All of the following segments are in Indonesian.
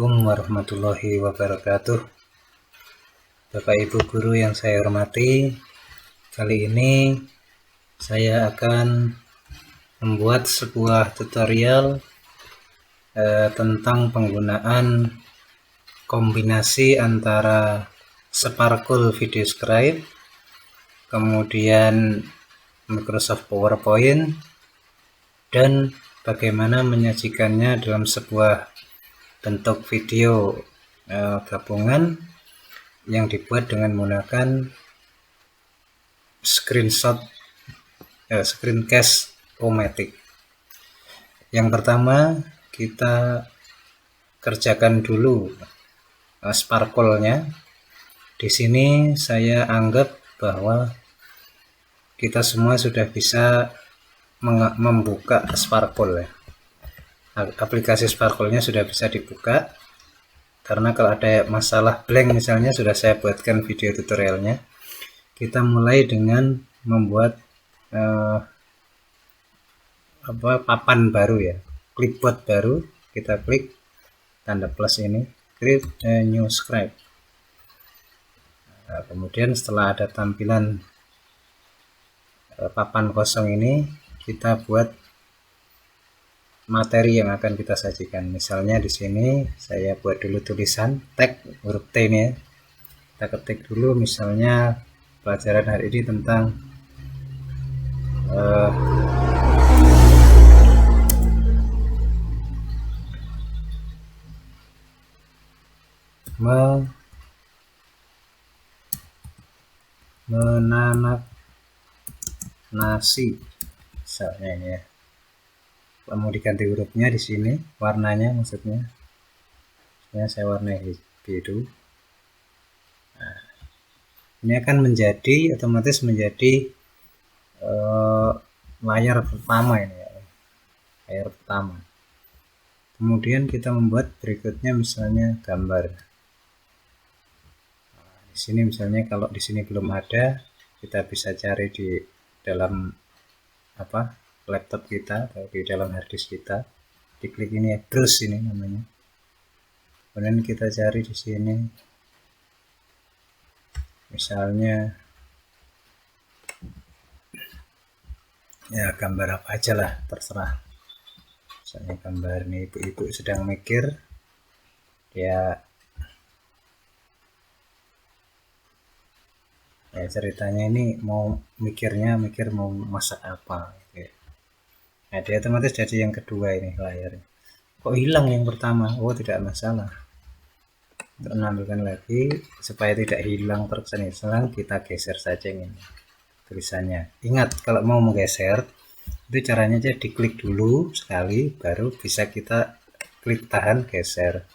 Assalamualaikum warahmatullahi wabarakatuh. Bapak Ibu guru yang saya hormati, kali ini saya akan membuat sebuah tutorial tentang penggunaan kombinasi antara Sparkle Video Scribe, kemudian Microsoft PowerPoint, dan bagaimana menyajikannya dalam sebuah bentuk video gabungan yang dibuat dengan menggunakan Screencast-O-Matic. Yang pertama, kita kerjakan dulu Sparkle-nya. Di sini saya anggap bahwa kita semua sudah bisa membuka Sparkle ya. Aplikasi Sparkle-nya sudah bisa dibuka, karena kalau ada masalah blank misalnya sudah saya buatkan video tutorialnya. Kita mulai dengan membuat papan baru ya, clipboard baru. Kita klik tanda plus ini, create a new script. Nah, kemudian setelah ada tampilan papan kosong ini, kita buat materi yang akan kita sajikan. Misalnya di sini saya buat dulu tulisan tag huruf T ini ya. Kita ketik dulu misalnya pelajaran hari ini tentang menanak nasi misalnya ini ya. Mau diganti hurufnya di sini, warnanya maksudnya saya warnai biru. Nah, ini akan menjadi otomatis menjadi layar pertama ini ya, layar pertama. Kemudian kita membuat berikutnya misalnya gambar. Nah, di sini misalnya kalau di sini belum ada, kita bisa cari di dalam laptop kita atau di dalam harddisk kita. Diklik ini ya, browse ini namanya. Kemudian kita cari di sini misalnya ya gambar apa aja lah, terserah. Misalnya gambar nih, ibu-ibu sedang mikir ya ceritanya ini mau mikir mau masak apa. Nah, dia otomatis jadi yang kedua ini layarnya. Kok hilang yang pertama? Oh, tidak masalah. Untuk menampilkan lagi supaya tidak hilang terkesan-kesan, kita geser saja ini tulisannya. Ingat, kalau mau menggeser itu caranya aja diklik dulu sekali, baru bisa kita klik tahan geser.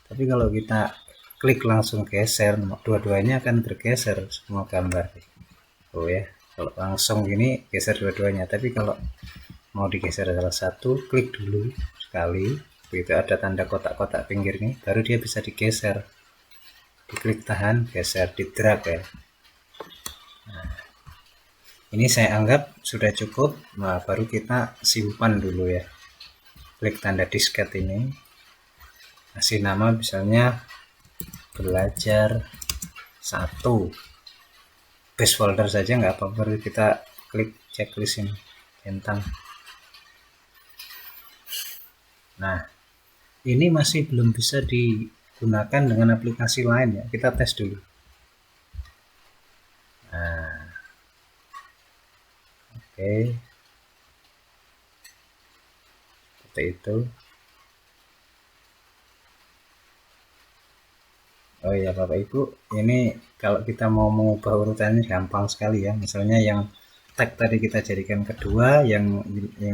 Tapi kalau kita klik langsung geser, dua-duanya akan bergeser semua gambar. Oh ya, kalau langsung gini geser dua-duanya. Tapi kalau mau digeser salah satu, klik dulu sekali, begitu ada tanda kotak-kotak pinggir nih, baru dia bisa digeser. Diklik tahan, geser, di drag ya. Nah, ini saya anggap sudah cukup. Nah, baru kita simpan dulu ya. Klik tanda disket ini, kasih nama misalnya belajar 1. Base folder saja nggak apa-apa. Baru kita klik checklist ini, centang. Nah, ini masih belum bisa digunakan dengan aplikasi lain ya. Kita tes dulu. Nah, oke. Seperti itu. Oh ya Bapak Ibu, ini kalau kita mau mengubah urutannya gampang sekali ya. Misalnya yang tag tadi kita jadikan kedua, yang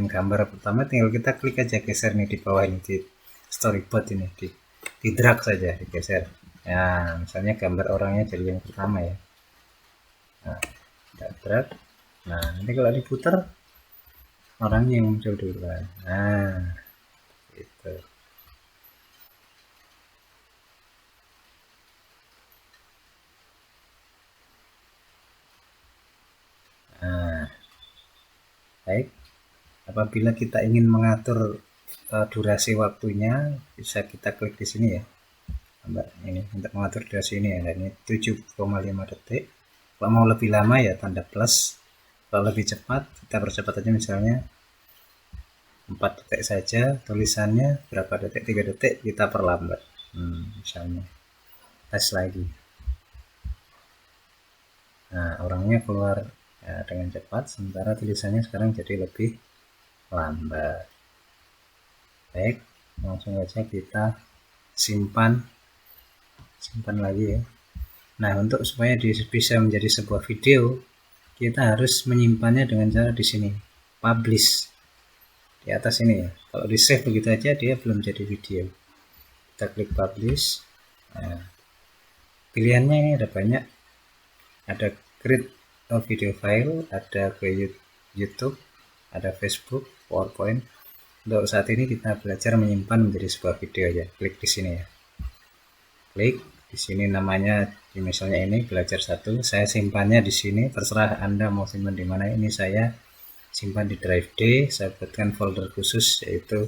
gambar pertama tinggal kita klik aja geser nih di bawah ini di storyboard ini, di drag saja, digeser. Nah, misalnya gambar orangnya jadi yang pertama ya. Nah, kita drag. Nah, nanti kalau diputar orangnya yang muncul dulu. Nah, itu. Nah, baik. Apabila kita ingin mengatur durasi waktunya, bisa kita klik di sini ya. Mbak, ini untuk mengatur durasi ini ya, ini 7,5 detik. Kalau mau lebih lama ya tanda plus, kalau lebih cepat kita percepat aja, misalnya 4 detik saja tulisannya, berapa detik, 3 detik kita perlambat, misalnya tes lagi. Nah, orangnya keluar ya, dengan cepat, sementara tulisannya sekarang jadi lebih lambat. Baik, langsung saja kita simpan lagi ya. Nah, untuk supaya bisa menjadi sebuah video, kita harus menyimpannya dengan cara di sini, publish, di atas ini ya. Kalau di save begitu aja dia belum jadi video. Kita klik publish. Nah, pilihannya ini ada banyak, ada create a video file, ada ke YouTube, ada Facebook, PowerPoint. Untuk saat ini kita belajar menyimpan menjadi sebuah video ya. Klik di sini ya. Klik di sini, namanya misalnya ini belajar 1. Saya simpannya di sini, terserah Anda mau simpan di mana. Ini saya simpan di drive D. Saya buatkan folder khusus yaitu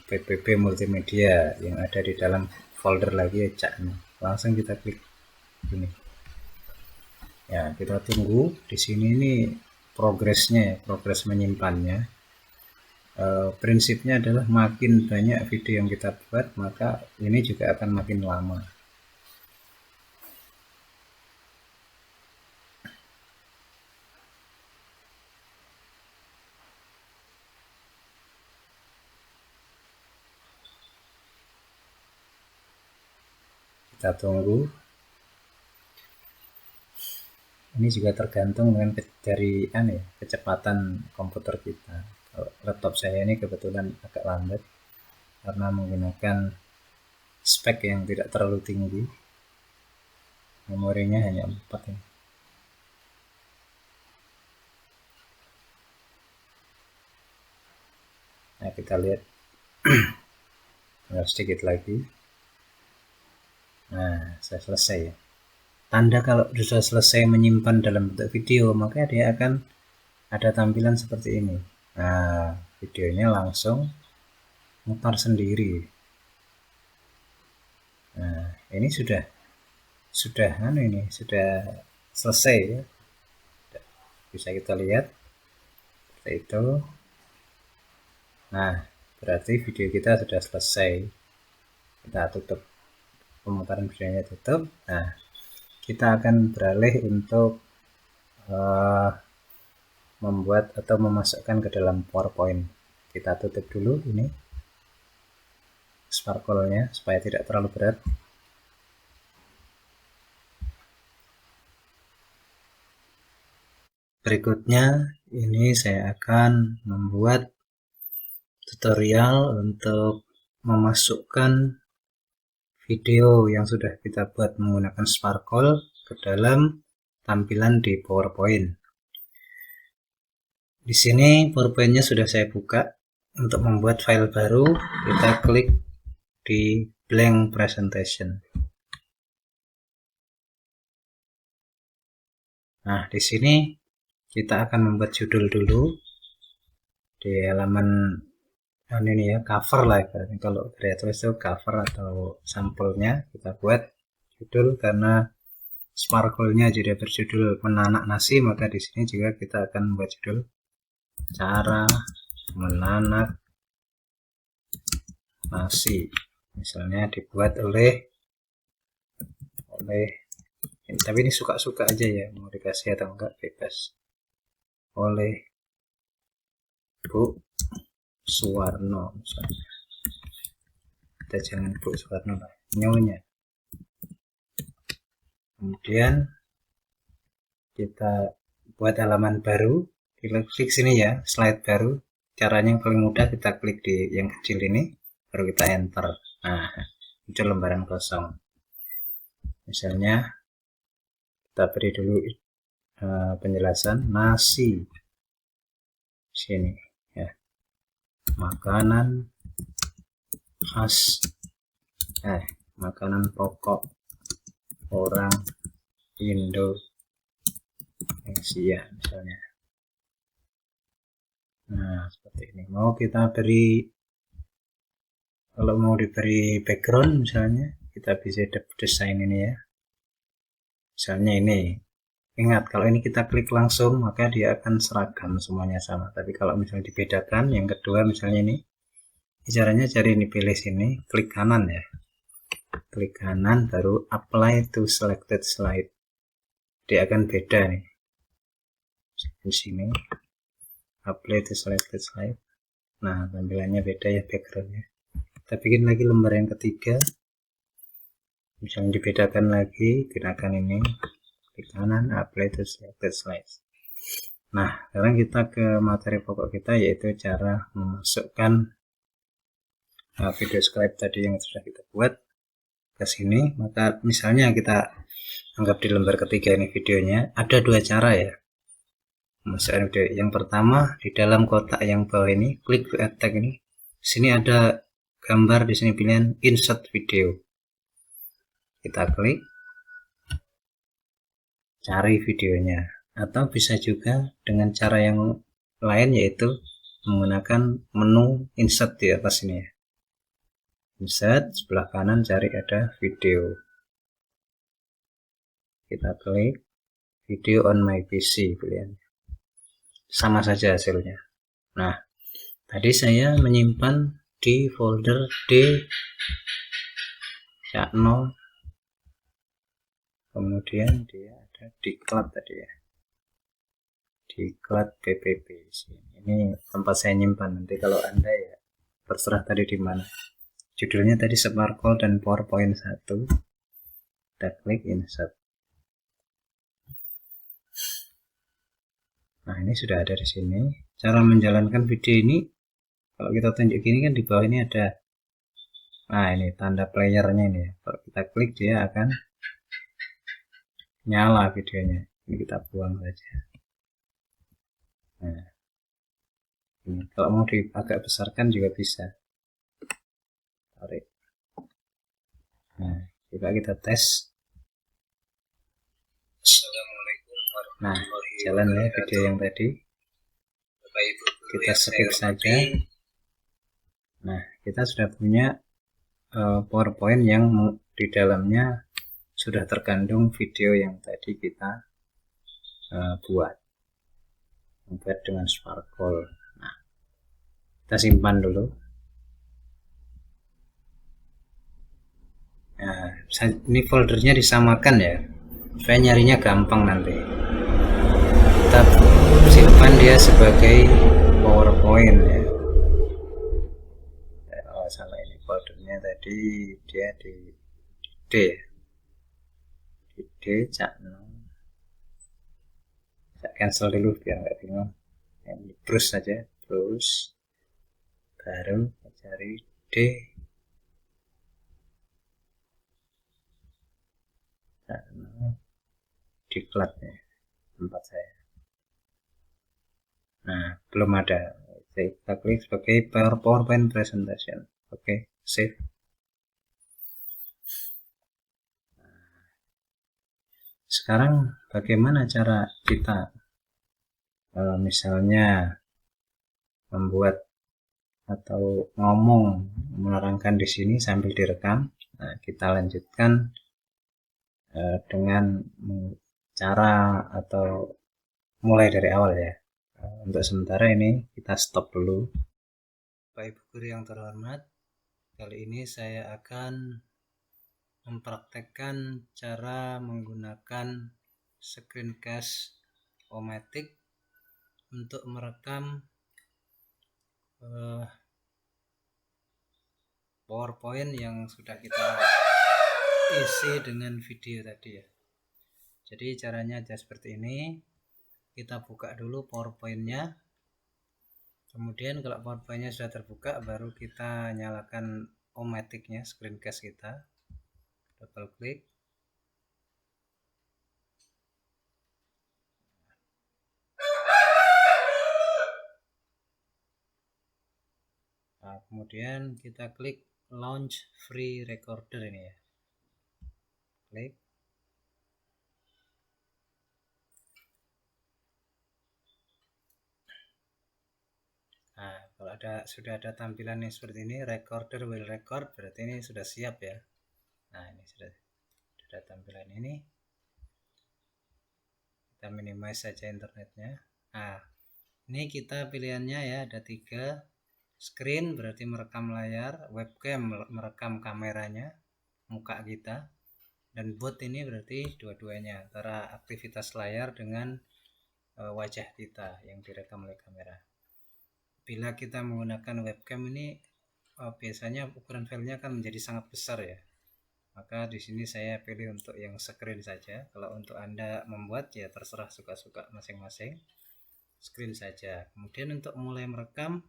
PPP multimedia yang ada di dalam folder lagi ya. Langsung kita klik ini. Ya, kita tunggu di sini, ini progresnya ya, progres menyimpannya. Prinsipnya adalah makin banyak video yang kita buat, maka ini juga akan makin lama. Kita tunggu. Ini juga tergantung dengan dari kecepatan komputer kita. Kalau laptop saya ini kebetulan agak lambat karena menggunakan spek yang tidak terlalu tinggi, memorinya hanya 4 ya. Nah, kita lihat tinggal sedikit lagi. Nah, saya selesai ya. Tanda kalau sudah selesai menyimpan dalam bentuk video, maka dia akan ada tampilan seperti ini. Nah, videonya langsung mutar sendiri. Nah, ini sudah selesai ya. Bisa kita lihat seperti itu. Nah, berarti video kita sudah selesai. Kita tutup, pemutaran videonya tutup. Nah, kita akan beralih untuk membuat atau memasukkan ke dalam PowerPoint. Kita tutup dulu ini sparkle-nya supaya tidak terlalu berat. Berikutnya ini saya akan membuat tutorial untuk memasukkan video yang sudah kita buat menggunakan sparkle ke dalam tampilan di PowerPoint. Di sini PowerPoint-nya sudah saya buka. Untuk membuat file baru, kita klik di blank presentation. Nah, di sini kita akan membuat judul dulu di halaman ini ya, cover lah ibaratnya. Kalau kreator itu cover atau sampelnya, kita buat judul karena sparkle-nya juga berjudul menanak nasi, maka di sini juga kita akan membuat judul cara menanak nasi. Misalnya dibuat oleh tapi ini suka-suka aja ya, mau dikasih atau enggak bebas. Oleh Bu Suwarno misalnya. Kita jangan Bu Suwarno lah, nyonya. Kemudian kita buat halaman baru, kita klik sini ya, slide baru. Caranya yang paling mudah, kita klik di yang kecil ini, baru kita enter. Nah, muncul lembaran kosong. Misalnya kita beri dulu penjelasan nasi sini ya, makanan khas makanan pokok orang Indonesia misalnya. Nah, seperti ini. Mau kita beri Kalau mau diberi background misalnya, kita bisa desain ini ya. Misalnya ini. Ingat, kalau ini kita klik langsung, maka dia akan seragam semuanya sama. Tapi kalau misalnya dibedakan, yang kedua misalnya ini, caranya cari ini, pilih sini, klik kanan ya. Klik kanan, baru apply to selected slide. Dia akan beda nih. Di sini, apply to selected slide. Nah, tampilannya beda ya backgroundnya. Kita bikin lagi lembar yang ketiga. Misalnya dibedakan lagi, gunakan ini. Klik kanan, apply to selected slides. Nah, sekarang kita ke materi pokok kita, yaitu cara memasukkan video script tadi yang sudah kita buat ke sini. Maka misalnya kita anggap di lembar ketiga ini videonya, ada dua cara ya memasukkan video. Yang pertama, di dalam kotak yang bawah ini, klik to add tag ini. Sini ada gambar, di sini pilihan insert video. Kita klik, cari videonya. Atau bisa juga dengan cara yang lain, yaitu menggunakan menu insert di atas ini ya. Insert, sebelah kanan cari ada video. Kita klik video on my PC pilihannya. Sama saja hasilnya. Nah, tadi saya menyimpan di folder D Cakno, kemudian dia ada di cloud tadi ya, di cloud PPP. Ini tempat saya nyimpan. Nanti kalau Anda ya terserah tadi di mana. Judulnya tadi Sparkle dan PowerPoint 1. Kita klik insert. Nah, ini sudah ada di sini. Cara menjalankan video ini, kalau kita tunjuk gini kan di bawah ini ada, nah ini tanda playernya ini ya. Kalau kita klik dia akan nyala videonya. Ini kita buang saja. Nah, ini kalau mau agak besarkan juga bisa. Tarik. Nah, coba kita tes. Nah, jalan ya video yang tadi. Kita skip saja. Nah, kita sudah punya PowerPoint yang di dalamnya sudah terkandung video yang tadi kita buat dengan Sparkle. Nah, kita simpan dulu. Nah, ini foldernya disamakan ya, supaya nyarinya gampang nanti. Kita simpan dia sebagai PowerPoint ya. Oh, salah, ini foldernya tadi dia di D ya. Di D Cakno. Saya cancel dulu biar nggak bingung. Ini terus saja, terus baru cari D di cloud ya, tempat saya. Nah, belum ada. Kita klik sebagai PowerPoint presentation. Oke, save. Sekarang bagaimana cara kita misalnya membuat atau ngomong, menerangkan di sini sambil direkam. Nah, kita lanjutkan dengan cara atau mulai dari awal ya. Untuk sementara ini kita stop dulu. Bapak Ibu guru yang terhormat, kali ini saya akan mempraktekkan cara menggunakan screencast O-Matic untuk merekam PowerPoint yang sudah kita isi dengan video tadi ya. Jadi caranya aja seperti ini. Kita buka dulu PowerPoint-nya. Kemudian kalau PowerPoint-nya sudah terbuka, baru kita nyalakan O-Matic-nya, screencast kita. Double klik. Nah, kemudian kita klik launch free recorder ini ya. Klik. Nah, kalau sudah ada tampilan yang seperti ini, recorder will record, berarti ini sudah siap ya. Nah, ini sudah ada tampilan ini. Kita minimize saja internetnya. Nah, ini kita pilihannya ya, ada 3. Screen berarti merekam layar, webcam merekam kameranya, muka kita, dan both ini berarti dua-duanya, antara aktivitas layar dengan wajah kita yang direkam oleh kamera. Bila kita menggunakan webcam ini biasanya ukuran filenya akan menjadi sangat besar ya. Maka di sini saya pilih untuk yang screen saja. Kalau untuk Anda membuat ya terserah suka-suka masing-masing. Screen saja. Kemudian untuk mulai merekam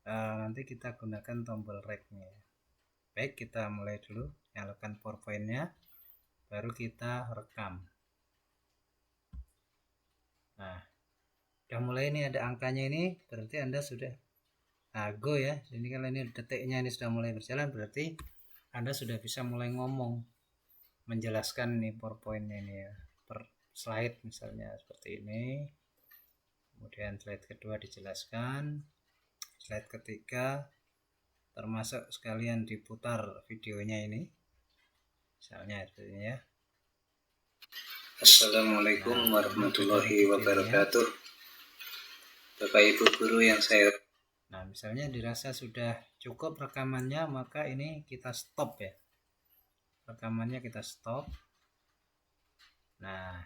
nanti kita gunakan tombol rec-nya. Baik, kita mulai dulu. Nyalakan PowerPoint-nya, baru kita rekam. Nah, udah mulai ini ada angkanya ini, berarti Anda sudah go ya. Ini kalau ini detiknya ini sudah mulai berjalan, berarti Anda sudah bisa mulai ngomong, menjelaskan nih PowerPoint-nya ini ya, per slide misalnya seperti ini. Kemudian slide kedua dijelaskan, slide ketiga termasuk sekalian diputar videonya ini, misalnya seperti ini ya. Assalamualaikum warahmatullahi wabarakatuh. Bapak Ibu guru yang saya... Nah, misalnya dirasa sudah cukup rekamannya, maka ini kita stop ya. Rekamannya kita stop. Nah,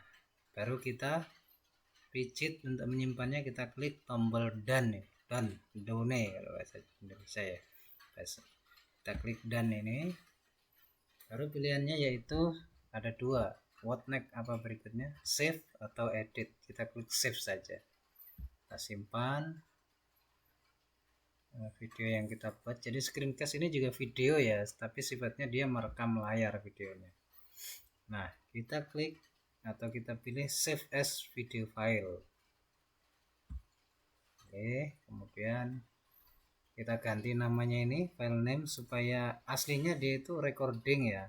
baru kita pijit untuk menyimpannya, kita klik tombol done ya. Done kalau bahasa Indonesia ya. Kita klik done ini. Baru pilihannya yaitu ada 2. What next, apa berikutnya, save atau edit. Kita klik save saja, kita simpan video yang kita buat. Jadi screencast ini juga video ya, tapi sifatnya dia merekam layar videonya. Nah, kita klik atau kita pilih save as video file. Oke, kemudian kita ganti namanya ini, file name, supaya aslinya dia itu recording ya,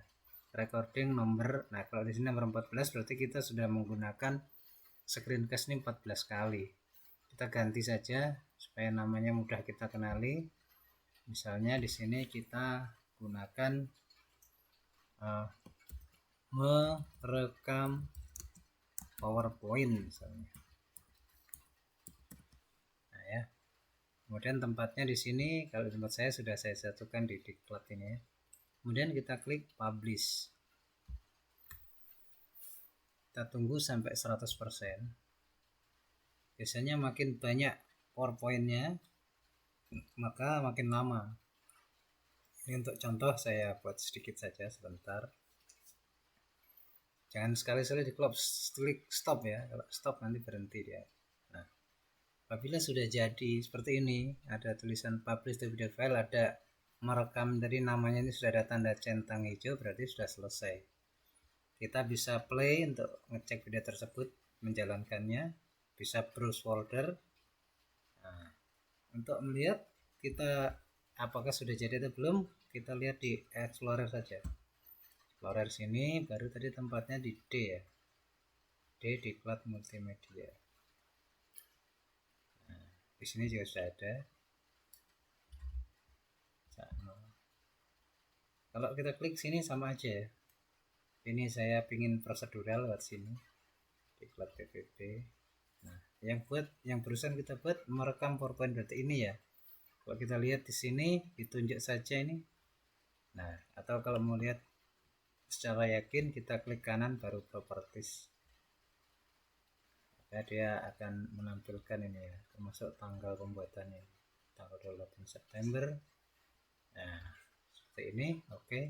recording nomor. Nah, kalau di sini nomor 14 berarti kita sudah menggunakan screencast ini 14 kali. Kita ganti saja supaya namanya mudah kita kenali. Misalnya di sini kita gunakan merekam PowerPoint misalnya. Nah ya. Kemudian tempatnya di sini, kalau tempat saya sudah saya satukan di diklat ini ya. Kemudian kita klik publish. Kita tunggu sampai 100%. Biasanya makin banyak PowerPoint-nya, maka makin lama. Ini untuk contoh saya buat sedikit saja sebentar. Jangan sekali-sekali di klik stop ya. Kalau stop nanti berhenti dia. Nah, apabila sudah jadi seperti ini, ada tulisan publish the video file, ada merekam dari namanya ini sudah ada tanda centang hijau, berarti sudah selesai. Kita bisa play untuk ngecek video tersebut, menjalankannya, bisa browse folder. Nah, untuk melihat kita apakah sudah jadi atau belum, kita lihat di Explorer saja. Explorer sini, baru tadi tempatnya di D ya, D diklat multimedia. Nah, di sini juga sudah ada. Kalau kita klik sini sama aja ya. Ini saya pingin prosedural lewat sini, diklat PPT. Nah, yang barusan kita buat merekam PowerPoint berarti ini ya. Kalau kita lihat di sini ditunjuk saja ini. Nah, atau kalau mau lihat secara yakin kita klik kanan baru properties. Maka dia akan menampilkan ini ya, termasuk tanggal pembuatannya, tanggal 28 September. Nah, seperti ini, oke.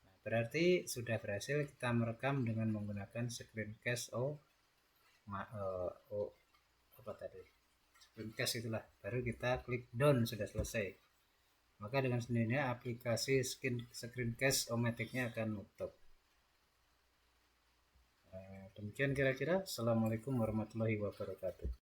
Nah, berarti sudah berhasil kita merekam dengan menggunakan screencast apa tadi? Screencast itulah. Baru kita klik done, sudah selesai. Maka dengan sendirinya aplikasi screencast Omatic-nya akan nutup. Demikian kira-kira. Assalamualaikum warahmatullahi wabarakatuh.